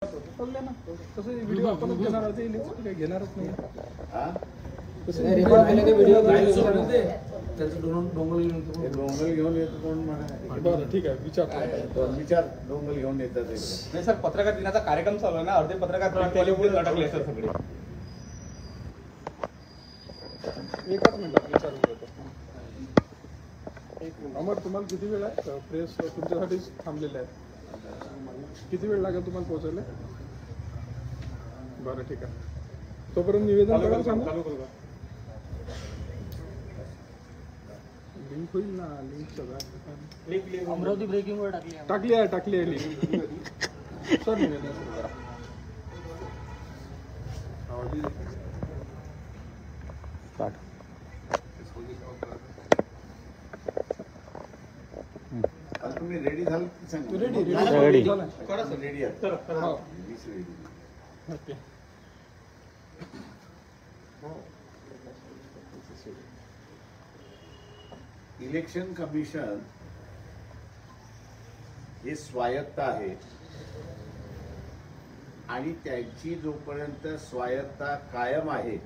चाललंय ना तसं व्हिडिओ आपणच घेणार आहे इलेक्शन काही घेणारच नाही डोंगल घेऊन येतो कोण म्हणा. बरं ठीक आहे विचार डोंगल घेऊन येतात. नाही सर, पत्रकार दिनाचा कार्यक्रम चालू आहे ना, अर्धे पत्रकार पुढे लटकले सर सगळे. एकच मिनिटात विचारून घेतो. एक मिनिट अमर, तुम्हाला किती वेळ आहे? प्रेस तुमच्यासाठीच थांबलेले आहेत. किती वेळ लागेल तुम्हाला पोहोचायला? बरं ठीक आहे. तोपर्यंत निवेदन करायला सांगा. लिंक होईल ना, लिंक सगळं अमरावती ब्रेकिंग वर टाकली आहे लिंक. सर निवेदन सुरू करा. तुम्ही रेडी झालं की सांगा. रेडी करा सर, रेडी आहे. हो. ओके. इलेक्शन कमिशन हे स्वायत्त आहे आणि त्यांची जोपर्यंत स्वायत्ता कायम आहे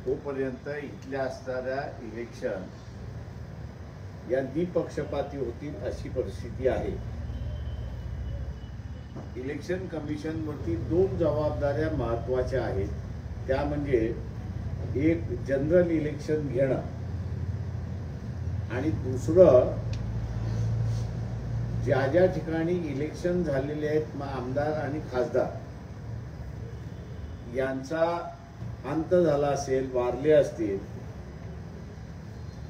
तोपर्यंत इथल्या असणाऱ्या इलेक्शन या निपक्षपाती होतील अशी परिस्थिती आहे. इलेक्शन कमिशन वरती दोन जबाबदाऱ्या महत्वाच्या आहेत. त्या म्हणजे एक जनरल इलेक्शन घेणं आणि दुसरं ज्या ज्या ठिकाणी इलेक्शन झालेले आहेत आमदार आणि खासदार यांचा अंत झाला असेल, वारले असतील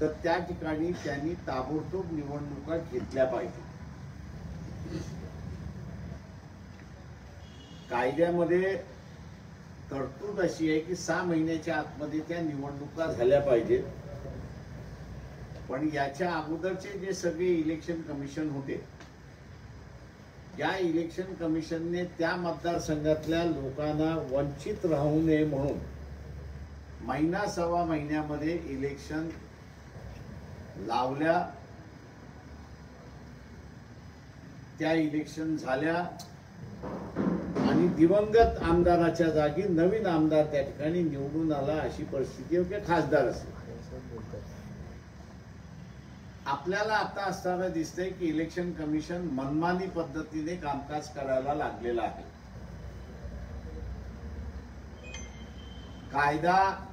तर त्या ठिकाणी त्यांनी ताबडतोब निवडणुका घेतल्या पाहिजे. कायद्यामध्ये तरतूद अशी आहे की 6 महिन्याच्या आतमध्ये त्या निवडणुका झाल्या पाहिजेत. पण याच्या अगोदरचे जे सगळे इलेक्शन कमिशन होते, या इलेक्शन कमिशनने त्या मतदारसंघातल्या लोकांना वंचित राहू नये म्हणून महिना सव्वा महिन्यामध्ये इलेक्शन लावल्या. त्या इलेक्शन झाल्या आणि दिवंगत आमदाराच्या जागी नवीन आमदार त्या ठिकाणी निवडून आला अशी परिस्थिती होती. खासदार असेल. आपल्याला आता असताना दिसतंय की इलेक्शन कमिशन मनमानी पद्धतीने कामकाज करायला लागलेलं आहे. कायदा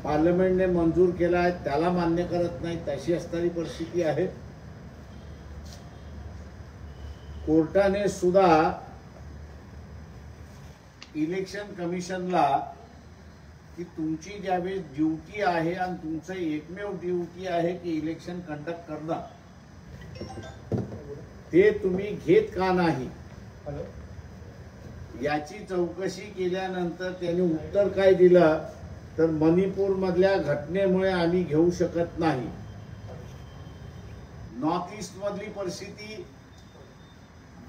पार्लमेंटने मंजूर केला आहे, त्याला मान्य करत नाही, तशी असणारी परिस्थिती आहे. कोर्टाने सुद्धा इलेक्शन कमिशनला की तुमची ज्यावेळेस ड्युटी आहे आणि तुमचं एकमेव ड्युटी आहे की इलेक्शन कंडक्ट करणं, ते तुम्ही घेत का नाही याची चौकशी केल्यानंतर त्यांनी उत्तर काय दिलं तर मणिपूर मधल्या घटनेमुळे आम्ही घेऊ शकत नाही. नॉर्थ ईस्ट मधली परिस्थिती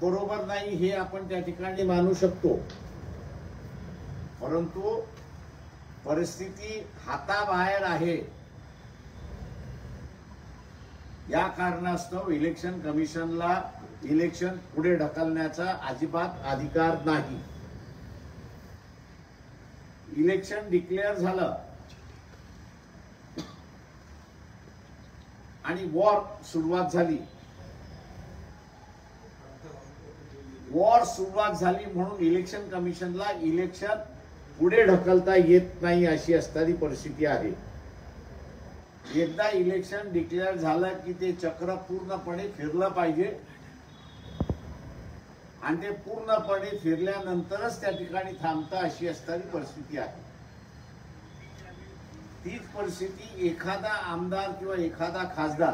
बरोबर नाही हे आपण त्या ठिकाणी मानू शकतो, परंतु परिस्थिती हाताबाहेर आहे. या कारणास्तव इलेक्शन कमिशनला इलेक्शन पुढे ढकलण्याचा अजिबात अधिकार नाही. इलेक्शन डिक्लेअर झालं आणि वॉर सुरुवात झाली. वॉर सुरुवात झाली म्हणून इलेक्शन कमिशनला इलेक्शन पुढे ढकलता येत नाही अशी असणारी परिस्थिती आहे. एकदा इलेक्शन डिक्लेअर झालं की ते चक्र पूर्णपणे फिरलं पाहिजे आणि ते पूर्णपणे फिरल्यानंतरच त्या ठिकाणी थांबता अशी असणारी परिस्थिती आहे. तीच परिस्थिती एखादा आमदार किंवा एखादा खासदार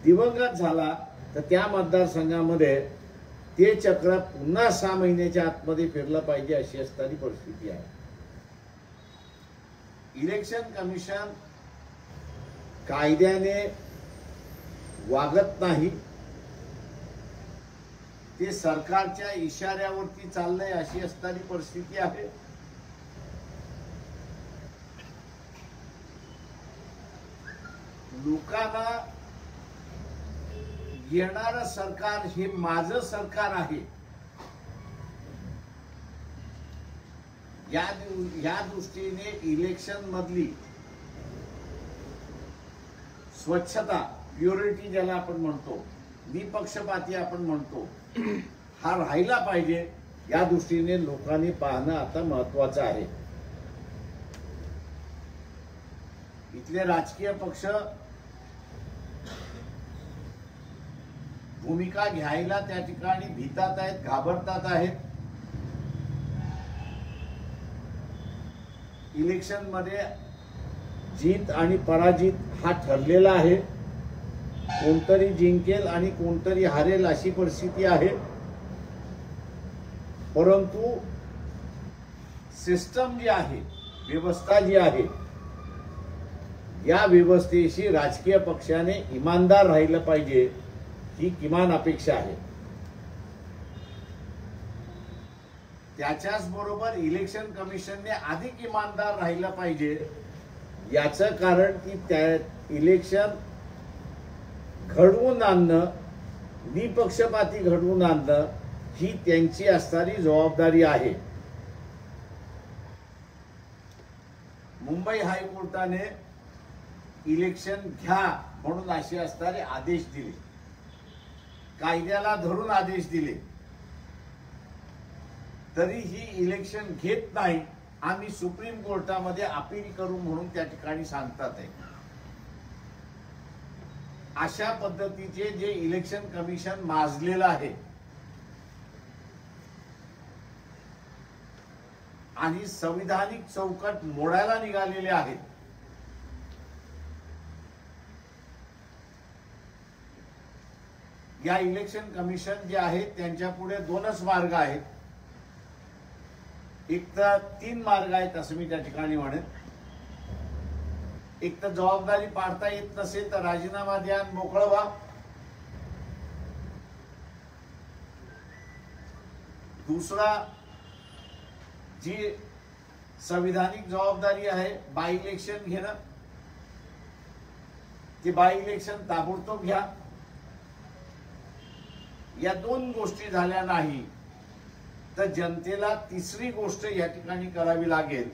दिवंगत झाला तर त्या मतदारसंघामध्ये ते चक्र पुन्हा 6 महिन्याच्या आतमध्ये फिरलं पाहिजे अशी असणारी परिस्थिती आहे. इलेक्शन कमिशन कायद्याने वागत नाही, ते सरकारच्या इशाऱ्यावरती चाललंय अशी असणारी परिस्थिती आहे. लोकांना येणारं सरकार हे माझं सरकार आहे या दृष्टीने इलेक्शन मधली स्वच्छता, प्युरिटी ज्याला आपण म्हणतो, निपक्षपाती आपण म्हणतो, हा राहिला पाहिजे. या दृष्टीने लोकांनी पाहणं आता महत्वाचं आहे. इथले राजकीय पक्ष भूमिका घ्यायला त्या ठिकाणी भीतात आहेत, घाबरतात आहेत. इलेक्शन मध्ये जीत आणि पराजित हा ठरलेला आहे. कोणतरी जिंकेल आणि कोणतरी हारेल अशी परिस्थिती आहे. परंतु सिस्टम जी आहे, व्यवस्था जी आहे, या व्यवस्थेशी राजकीय पक्षाने इमानदार राहिलं पाहिजे, ही किमान अपेक्षा आहे. त्याच्याच बरोबर इलेक्शन कमिशनने अधिक इमानदार राहिलं पाहिजे. याचं कारण की त्या इलेक्शन घडवून आणणं, निपक्षपाती घडवून आणणं ही त्यांची असणारी जबाबदारी आहे. मुंबई हायकोर्टाने इलेक्शन घ्या म्हणून असे असणारे आदेश दिले, कायद्याला धरून आदेश दिले, तरी ही इलेक्शन घेत नाही. आम्ही सुप्रीम कोर्टामध्ये अपील करू म्हणून त्या ठिकाणी सांगतात आहे. अशा पद्धतीचे जे इलेक्शन कमिशन माजलेलं आहे आणि संविधानिक चौकट मोडायला निघालेले आहेत, या इलेक्शन कमिशन जे आहे त्यांच्या पुढे दोनच मार्ग आहेत. एक तर 3 मार्ग आहेत असं मी त्या ठिकाणी म्हणेन. एक तर जबाबदारी पाडता येत नसेल तर राजीनामा द्या, मोकळं व्हा. दुसरा, जी संविधानिक जबाबदारी आहे बाय इलेक्शन घेणं, ते बाय इलेक्शन ताबडतोब घ्या. या 2 गोष्टी झाल्या नाही तर जनतेला तिसरी गोष्ट या ठिकाणी करावी लागेल,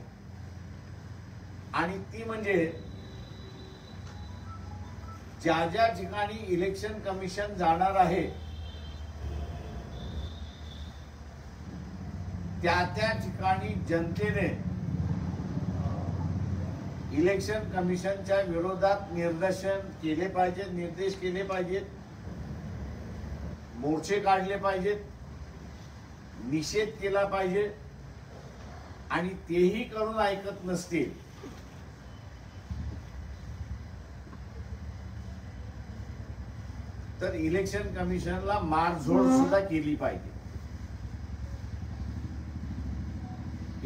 आणि ती म्हणजे ज्या ज्या ठिकाणी इलेक्शन कमिशन जाणार आहे त्या ठिकाणी जनतेने इलेक्शन कमिशनच्या विरोधात निदर्शन केले पाहिजे, निर्देश केले पाहिजेत, मोर्चे काढले पाहिजेत, निषेध केला पाहिजे. आणि तेही करून ऐकत नसतील तर इलेक्शन कमिशनला मारझोड सुद्धा केली पाहिजे.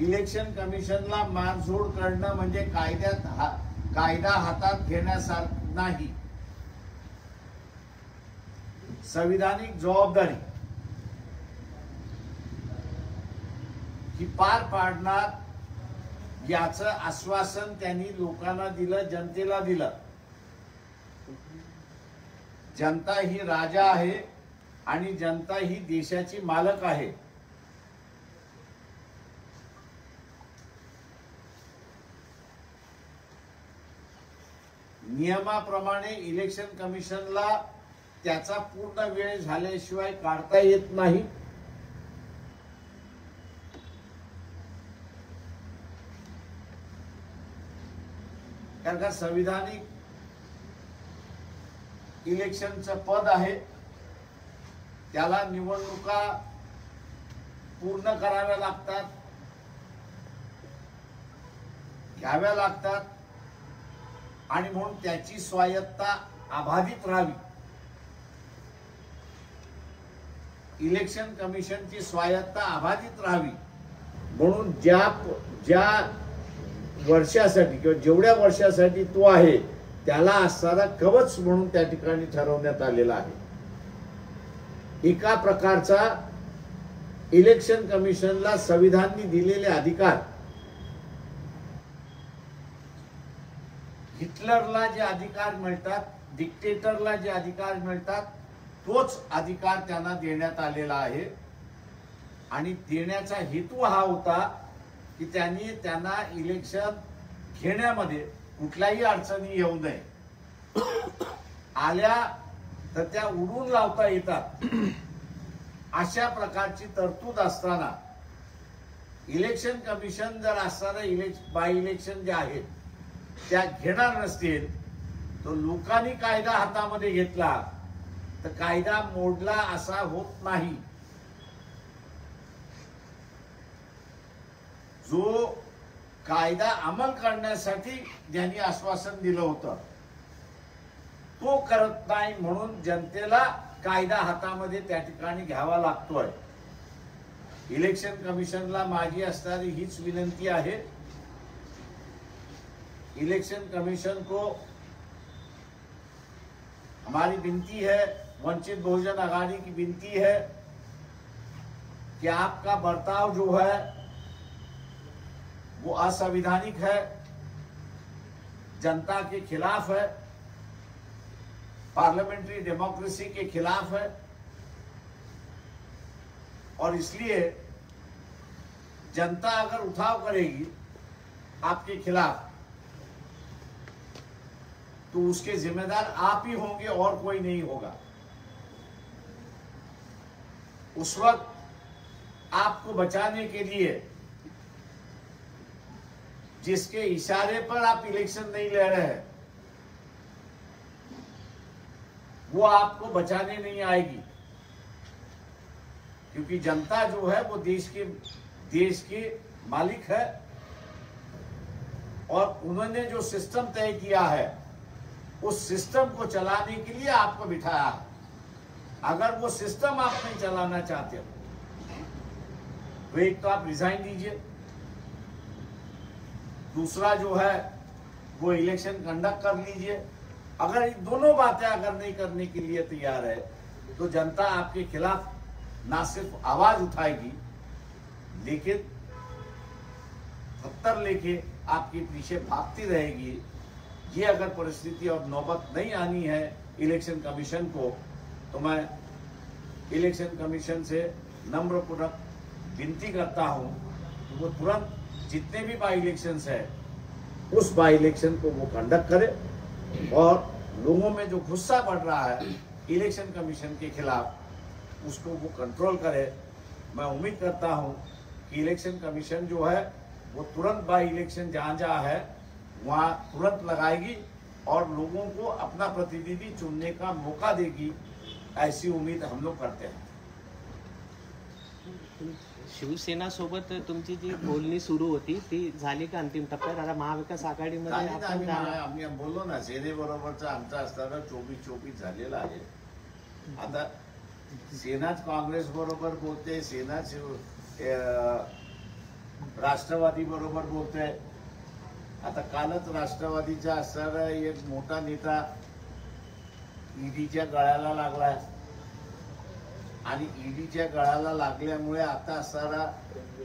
इलेक्शन कमिशनला मारझोड करणं म्हणजे कायदा हातात घेण्यासारखं नाही. संविधानिक जबाबदारी ही पार पाडणार याचं आश्वासन त्यांनी लोकांना दिलं, जनतेला दिलं. जनता ही राजा आहे आणि जनता ही देशाची मालक आहे. नियमाप्रमाणे इलेक्शन कमिशनला त्याचा पूर्ण वेळ झाल्याशिवाय काढता येत नाही. कारण का संविधानिक इलेक्शनचं पद आहे, त्याला निवडणुका पूर्ण कराव्या लागतात, घ्याव्या लागतात, आणि म्हणून त्याची स्वायत्ता अबाधित राहावी. इलेक्शन कमिशनची स्वायत्ता अबाधित राहावी म्हणून ज्या वर्षासाठी किंवा जेवढ्या वर्षासाठी तो आहे त्याला असणारा कवच म्हणून त्या ठिकाणी ठरवण्यात आलेला आहे. एका प्रकारचा इलेक्शन कमिशनला संविधानाने दिलेले अधिकार हिटलरला जे अधिकार मिळतात, डिक्टेटरला जे अधिकार मिळतात, तोच अधिकार त्यांना देण्यात आलेला आहे आणि देण्याचा हेतू हा होता की त्यांना इलेक्शन घेण्यामध्ये कुठल्याही अडचणी येऊ नये, आल्या तर त्या उडून लावता येतात अशा प्रकारची तरतूद असताना इलेक्शन कमिशन जर असताना बाय इलेक्शन जे आहेत त्या घेणार नसतील तर लोकांनी कायदा हातामध्ये घेतला तर कायदा मोडला असा होत नाही. जो कायदा अंमल करण्यासाठी ज्यांनी आश्वासन दिलं होतं तो करत नाही म्हणून जनतेला कायदा हातामध्ये त्या ठिकाणी घ्यावा लागतोय. इलेक्शन कमिशनला माझी असणारी हीच विनंती आहे, इलेक्शन कमीशन को हमारी विनती है, वंचित बहुजन आघाड़ी की विनती है कि आपका बर्ताव जो है वो असंवैधानिक है, जनता के खिलाफ है, पार्लियामेंट्री डेमोक्रेसी के खिलाफ है और इसलिए जनता अगर उठाव करेगी आपके खिलाफ तो उसके जिम्मेदार आप ही होंगे और कोई नहीं होगा. उस वक्त आपको बचाने के लिए जिसके इशारे पर आप इलेक्शन नहीं लड़ रहे हैं वो आपको बचाने नहीं आएगी, क्योंकि जनता जो है वो देश के मालिक है और उन्होंने जो सिस्टम तय किया है उस सिस्टम को चलाने के लिए आपको बिठाया है. अगर वो सिस्टम आप नहीं चलाना चाहते हो तो एक तो आप रिजाइन दीजिए, दूसरा जो है वो इलेक्शन कंडक्ट कर लीजिए. अगर ये दोनों बातें अगर नहीं करने के लिए तैयार है तो जनता आपके खिलाफ ना सिर्फ आवाज उठाएगी लेकिन पत्थर लेके आपके पीछे भागती रहेगी. ये अगर परिस्थिति और नौबत नहीं आनी है इलेक्शन कमीशन को तो मैं इलेक्शन कमीशन से नम्रपूर्वक विनती करता हूं कि वो तुरंत जितने भी बाई इलेक्शंस है उस बाई इलेक्शन को वो कंडक्ट करे और लोगों में जो गुस्सा बढ़ रहा है इलेक्शन कमीशन के खिलाफ उसको वो कंट्रोल करे. मैं उम्मीद करता हूं कि इलेक्शन कमीशन जो है वो तुरंत बाई इलेक्शन जहां जहां है वहां तुरंत लगाएगी और लोगों को अपना प्रतिनिधि चुनने का मौका देगी, ऐसी उम्मीद हम लोग करते हैं. शिवसेना सोबत तुमची जी बोलणी सुरू होती ती झाली का अंतिम टप्प्यात? आता महाविकास आघाडीमध्ये आम्ही बोललो ना सेने बरोबरचा आमचा असताना 24-24 झालेला आहे. आता सेनाच काँग्रेस बरोबर बोलते, सेनाच राष्ट्रवादी बरोबर बोलते. आता कालच राष्ट्रवादीचा असणारा एक मोठा नेता ईडीच्या गळ्याला लागलाय आणि ईडीच्या गळ्याला लागल्यामुळे आता असणारा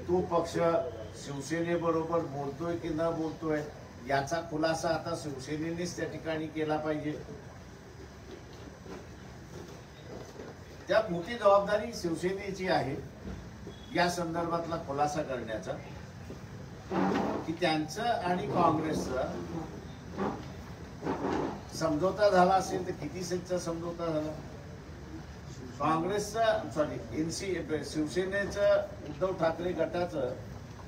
तो पक्ष शिवसेनेबरोबर बोलतोय की न बोलतोय याचा खुलासा आता शिवसेनेनेच त्या ठिकाणी केला पाहिजे. त्या मोठी जबाबदारी शिवसेनेची आहे या संदर्भातला खुलासा करण्याचा की त्यांचं आणि काँग्रेसचं समझोता झाला असेल तर किती सीटचा समझोता झाला. काँग्रेसचा शिवसेनेचं उद्धव ठाकरे गटाचं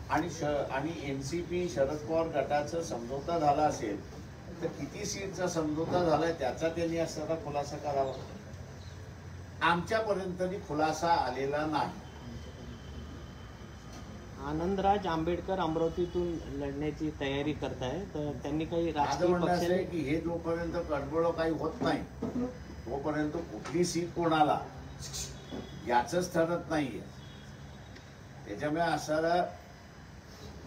आणि एनसीपी शरद पवार गटाचं समझोता झाला असेल तर किती सीटचा समझोता झालाय त्याचा त्यांनी असणारा खुलासा करावा. आमच्यापर्यंत खुलासा आलेला नाही. आनंदराज आंबेडकर अमरावतीतून लढण्याची तयारी करताय तर त्यांनी काही माझं राजकीय म्हणणं असं आहे पक्षांनी की हे जोपर्यंत कडबड काही होत नाही तोपर्यंत कुठली सीट कोणाला याच ठरत नाहीये. त्याच्यामुळे असणारा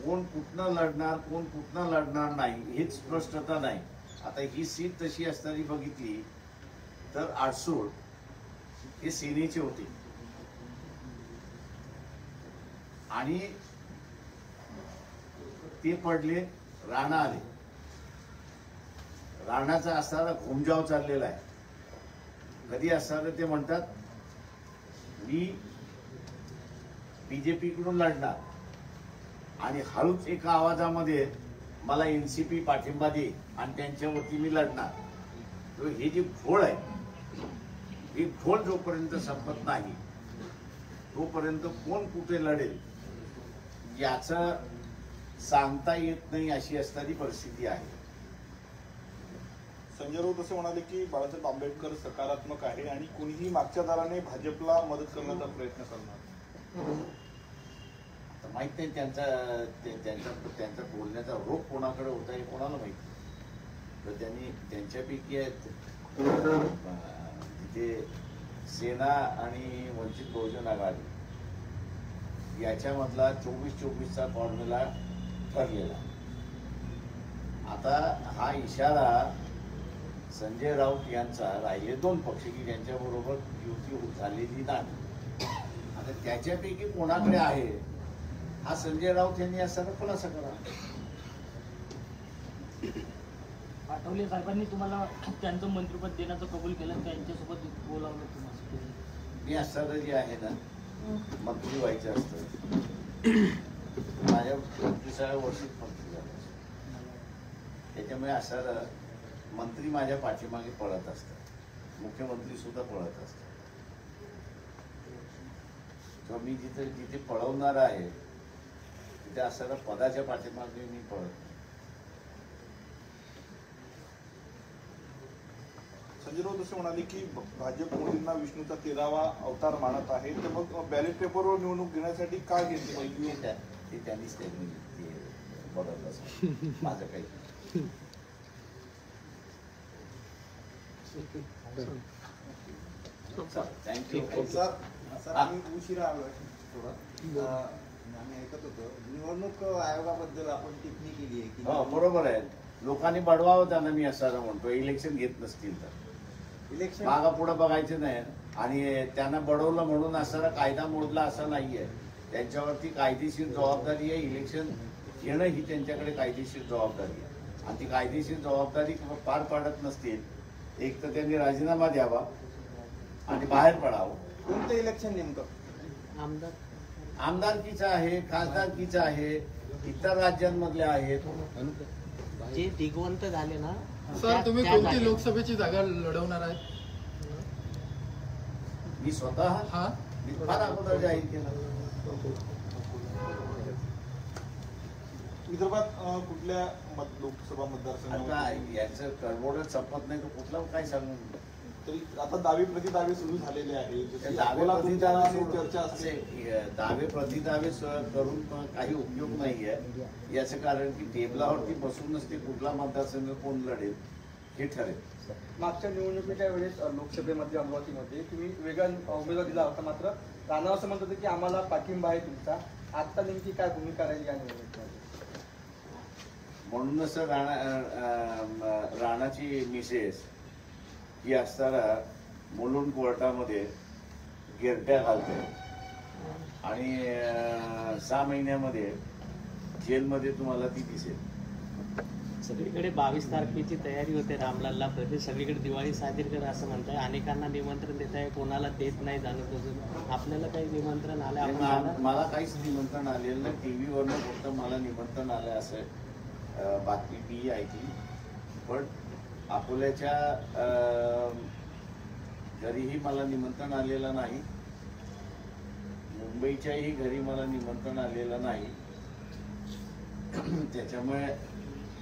कोण कुठनं लढणार कोण कुठनं लढणार नाही हीच स्पष्टता नाही. आता ही सीट तशी असणारी बघितली तर आडसूळ हे सेनेचे होते आणि ते पडले, राणा आले. राणाचा असणारा घुमजाव चाललेला आहे. कधी असताना ते म्हणतात मी बीजेपी कडून लढणार आणि हळूच एका आवाजामध्ये मला एनसीपी पाठिंबा दे आणि त्यांच्यावरती मी लढणार. तर हे जी घोळ आहे, ही घोळ जोपर्यंत संपत नाही तोपर्यंत कोण कुठे लढेल याचं सांगता येत नाही, अशी असणारी परिस्थिती आहे. संजय राऊत असे म्हणाले की बाळासाहेब आंबेडकर सकारात्मक आहे आणि कोणीही मागच्या दाराने भाजपला मदत करण्याचा प्रयत्न करणार. तर माहित नाही त्यांचा बोलण्याचा रोग कोणाकडे होता हे कोणाला माहिती. तर त्यांनी त्यांच्यापैकी आहेत तिथे सेना आणि वंचित बहुजन आघाडी याच्यामधला 24-24चा फॉर्म्युला ठरलेला. आता हा इशारा संजय राऊत यांचा राहिले 2 पक्ष की ज्यांच्याबरोबर युती झालेली नाही. आता त्याच्यापैकी कोणाकडे आहे हा संजय राऊत यांनी असताना खुलासा करा. आठवले साहेबांनी तुम्हाला त्यांचं मंत्रिपद देण्याचं कबूल केलं, त्यांच्यासोबत बोलावलं तुम्हाला? मी असताना जे आहे ना मंत्री व्हायचं असतं, माझ्या 25व्या वर्षीच मंत्री झालं. त्याच्यामुळे असताना मंत्री माझ्या पाठीमागे पळत असतात, मुख्यमंत्री सुद्धा पळत असतात. किंवा मी जिथे पळवणार आहे तिथे असताना पदाच्या पाठीमागे मी पळत. संजय राऊत असे म्हणाले की भाजप मोदींना विष्णूचा 13वा अवतार मानत आहे, तर मग बॅलेट पेपरवर निवडणूक घेण्यासाठी काय घेतली पाहिजे ते त्यांनीच बघत असत, माझं काही. थँक्यू. सर आम्ही उशिरा आलोय थोडा. आम्ही ऐकत होतो निवडणूक आयोगाबद्दल आपण टिप्पणी केली आहे की हो बरोबर आहे. लोकांनी बडवावं त्यांना, मी असं म्हणतो. इलेक्शन घेत नसतील तर इलेक्शन मागा पुढे बघायचं नाही. आणि त्यांना बडवलं म्हणून असणारा कायदा मोडला असं नाहीये. त्यांच्यावरती कायदेशीर जबाबदारी आहे. इलेक्शन घेणं ही त्यांच्याकडे कायदेशीर जबाबदारी आहे आणि ती कायदेशीर जबाबदारी पार पाडत नसतील एक तर त्यांनी राजीनामा द्यावा आणि बाहेर पडावं. कोणतं इलेक्शन नेमकं? आमदार आमदारकीचं आहे, खासदारकीचं आहे, इतर राज्यांमधले आहेत. जे दिग्वंत झाले ना. सर तुम्ही त्या कोणती जागेत- लोकसभेची जागा लढवणार आहे? मी स्वतः हा मी फार अगोदर जाहीर केलं. विदर्भात कुठल्या लोकसभा मतदारसंघात आता याचं कडबोडच संपत नाही तर कुठलं काय सांगू. तरी आता दावे प्रतिदावे सुरू झालेले आहे. त्या जशी दावे अकोला प्रतिदावे तुमच्या चर्चा असते. दावे प्रतिदावे करून पण काही उपयोग नाहीये. याचं कारण की टेबलावरती बसूनच ते कुठला मतदारसंघ कोण लढेल हे ठरेल. मागच्या निवडणुकीच्या वेळेस लोकसभेमध्ये अमरावतीमध्ये तुम्ही वेगळा उमेदवार दिला होता, मात्र राणा असं म्हणत होते की आम्हाला पाठिंबा आहे तुमचा. आता नेमकी काय भूमिका राहील या निवडणुकीमध्ये? म्हणूनच राणाची मिसेस ही असताना मुलुंड कोर्टामध्ये गिरट्या घालते आणि 6 महिन्यामध्ये जेलमध्ये तुम्हाला ती दिसेल. सगळीकडे 22 तारखेची तयारी होते रामलालला प्रदेश. सगळीकडे दिवाळी साजरी करा असं म्हणताय. अनेकांना निमंत्रण देत आहे, कोणाला देत नाही जाणून बुजून. आपल्याला काही निमंत्रण आलं? आपण मला काहीच निमंत्रण आलेलं नाही. टीव्हीवरनं फक्त मला निमंत्रण आलं असं बातमी मी ऐकली. पण अकोल्याच्या घरीही मला निमंत्रण आलेलं नाही. मुंबईच्याही घरी मला निमंत्रण आलेलं नाही. त्याच्यामुळे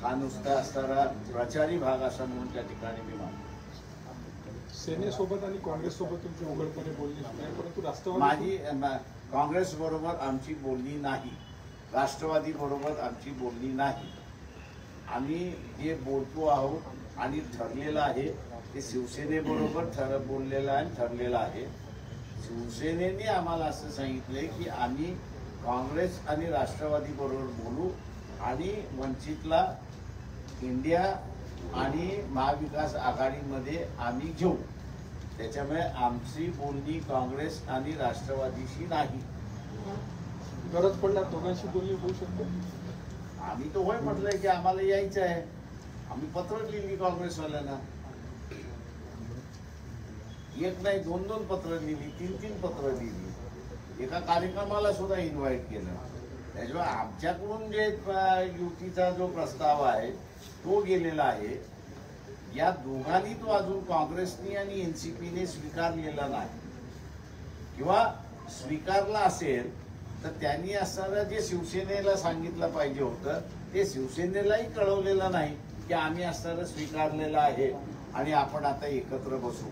हा नुसता असणारा प्रचारी भाग असा म्हणून त्या ठिकाणी मी मानतो. सेनेसोबत आणि काँग्रेससोबत तुमची उघडपणे बोलली नाही, परंतु राष्ट्रवादी माझी काँग्रेस बरोबर आमची बोलणी नाही, राष्ट्रवादी बरोबर आमची बोलणी नाही. आम्ही जे बोलतो आहोत आणि ठरलेलं आहे ते शिवसेनेबरोबर बोललेलं आहे, ठरलेलं आहे. शिवसेनेने आम्हाला असं सांगितलंय की आम्ही काँग्रेस आणि राष्ट्रवादी बरोबर बोलू आणि वंचितला इंडिया आणि महाविकास आघाडीमध्ये आम्ही घेऊ. त्याच्यामुळे आमची बोलणी काँग्रेस आणि राष्ट्रवादीशी नाही. गरज पडल्यास दोघांशी बोलणी होऊ शकते. आम्ही तो होय म्हटलंय की आम्हाला यायचं आहे. आम्ही पत्र लिहिली काँग्रेसवाल्यांना. एक नाही 2-2 पत्र लिहिली, 3-3 पत्र लिहिली, एका कार्यक्रमाला सुद्धा इन्व्हाइट केलं. त्याच्यामुळे आमच्याकडून जे युतीचा जो प्रस्ताव आहे तो गेलेला आहे. या दोघांनी तो अजून काँग्रेसनी आणि एनसीपीने स्वीकारलेला नाही, किंवा स्वीकारला असेल तर त्यांनी असताना जे शिवसेनेला सांगितलं पाहिजे होतं ते शिवसेनेलाही कळवलेलं नाही की आम्ही असताना स्वीकारलेलं आहे आणि आपण आता एकत्र बसू.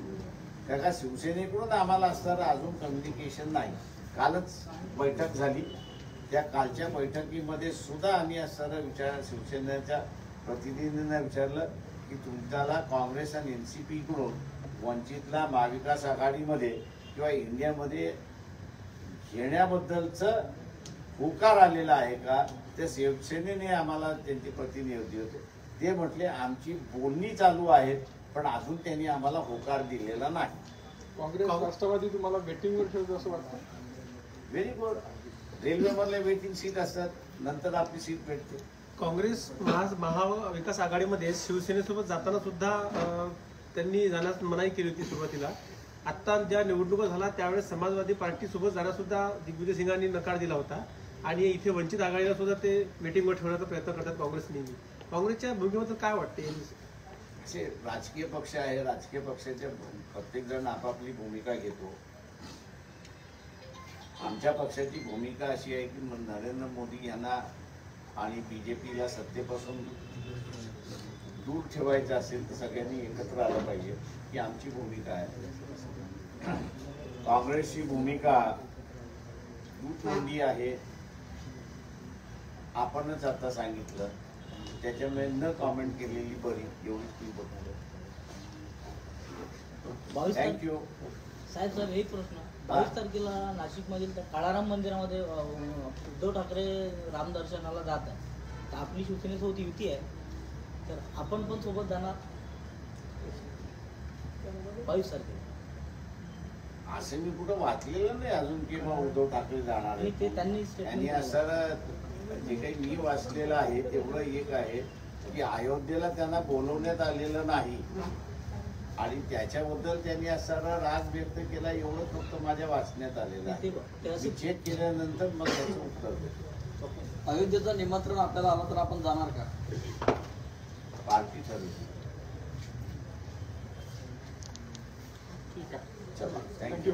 का शिवसेनेकडून आम्हाला असताना अजून कम्युनिकेशन नाही. कालच बैठक झाली, त्या कालच्या बैठकीमध्ये सुद्धा आम्ही असताना शिवसेनेच्या प्रतिनिधींना विचारलं की तुम्हाला काँग्रेस आणि एनसीपी कडून वंचितला महाविकास आघाडीमध्ये किंवा इंडियामध्ये घेण्याबद्दलचं होकार आलेला आहे का. त्या शिवसेनेने आम्हाला त्यांचे प्रतिनिधी होते, ते म्हटले आमची बोलणी चालू आहेत पण अजून त्यांनी आम्हाला होकार दिलेला नाही. काँग्रेस राष्ट्रवादी तुम्हाला वेटिंगवर ठेवतो असं वाटतं? Very good. रेल्वेमधले वेटिंग सीट असतात, नंतर आपली सीट भेटते. काँग्रेस महाविकास आघाडीमध्ये शिवसेनेसोबत जाताना सुद्धा त्यांनी जाण्यास मनाई केली होती सुरुवातीला. आता ज्या निवडणुका झाल्या त्यावेळेस समाजवादी पार्टी सोबत जाण्यास सुद्धा दिग्विजय सिंगांनी नकार दिला होता आणि इथे वंचित आघाडीला सुद्धा ते वेटिंगवर ठेवण्याचा प्रयत्न करतात काँग्रेस नेहमी. काँग्रेसच्या भूमिकेबद्दल काय वाटते? असे राजकीय पक्ष आहे, राजकीय पक्षाच्या प्रत्येक जण आपापली भूमिका घेतो. आमच्या पक्षाची भूमिका अशी आहे की नरेंद्र मोदी यांना आणि बीजेपीला सत्तेपासून दूर ठेवायचं असेल तर सगळ्यांनी एकत्र आलं पाहिजे, ही आमची भूमिका आहे. काँग्रेसची भूमिका दूधबंदी आहे, आपणच आता सांगितलं, त्याच्यामुळे न कॉमेंट केलेली बरी, एवढीच मी बघतो. थँक्यू. साहेब सर एक प्रश्न, 22 तारखेला नाशिकमधील त्या काळाराम मंदिरामध्ये उद्धव ठाकरे रामदर्शनाला जात आहे, तर आपली शिवसेनेसोबत युती आहे, तर आपण पण सोबत जाणार 22 तारखेला? असं मी कुठं वाचलेलं नाही अजून की मग उद्धव ठाकरे जाणार आणि ते आहे. त्यांनी आणि असं जे काही मी वाचलेलं आहे तेवढं एक आहे की अयोध्येला त्यांना बोलवण्यात आलेलं नाही आणि त्याच्याबद्दल त्यांनी असणारा राग व्यक्त केला, एवढं फक्त माझ्या वाचण्यात आलेलं आहे. मी चेक केल्यानंतर मग त्याचं उत्तर देतो. अयोध्येचं निमंत्रण आपल्याला आलं तर आपण जाणार का? पार्टी ठरवली. ठीक आहे, चला, थँक्यू.